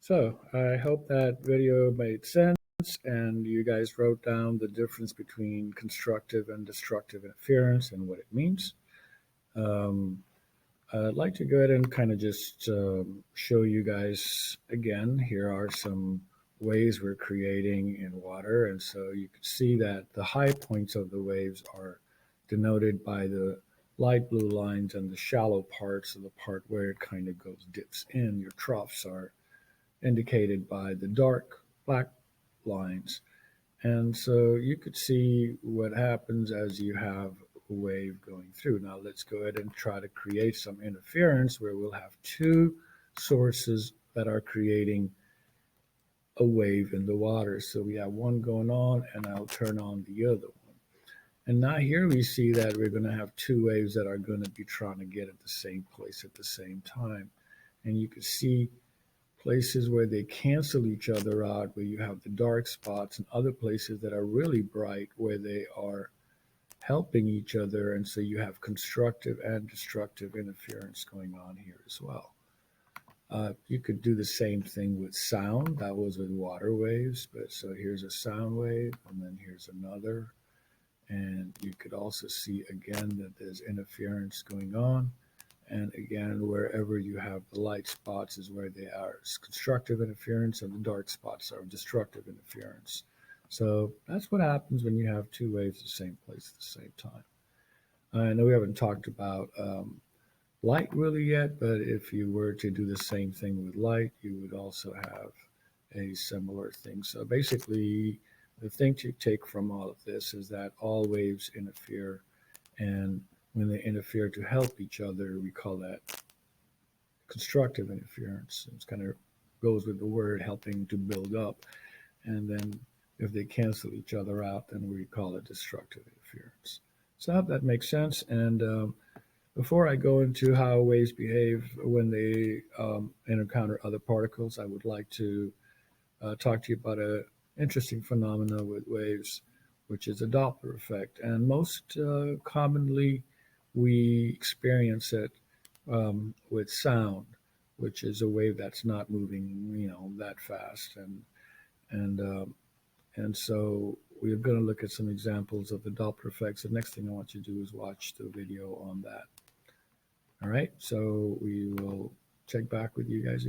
So I hope that video made sense and you guys wrote down the difference between constructive and destructive interference and what it means. Um, I'd like to go ahead and kind of just show you guys again. Here are some waves we're creating in water. And so you can see that the high points of the waves are denoted by the light blue lines, and the shallow parts of the part where it kind of goes dips in. Your troughs are indicated by the dark black lines. And so you could see what happens as you have a wave going through. Now let's go ahead and try to create some interference where we'll have two sources that are creating a wave in the water. So we have one going on, and I'll turn on the other one. And now here we see that we're going to have two waves that are going to be trying to get at the same place at the same time. And you can see places where they cancel each other out, where you have the dark spots, and other places that are really bright where they are helping each other. And so you have constructive and destructive interference going on here as well. You could do the same thing with sound. That was with water waves. But so here's a sound wave, and then here's another. And you could also see again that there's interference going on. And again, wherever you have the light spots is where they are constructive interference, and the dark spots are destructive interference. So that's what happens when you have two waves the same place at the same time. I know we haven't talked about light really yet, but if you were to do the same thing with light, you would also have a similar thing. So basically, the thing to take from all of this is that all waves interfere, and when they interfere to help each other, we call that constructive interference. It kind of goes with the word helping to build up. And then if they cancel each other out, then we call it destructive interference. So I hope that makes sense. And before I go into how waves behave when they encounter other particles, I would like to talk to you about an interesting phenomenon with waves, which is a Doppler effect. And most commonly, we experience it with sound, which is a wave that's not moving, that fast. And so we're going to look at some examples of the Doppler effects. The next thing I want you to do is watch the video on that. All right, so we will check back with you guys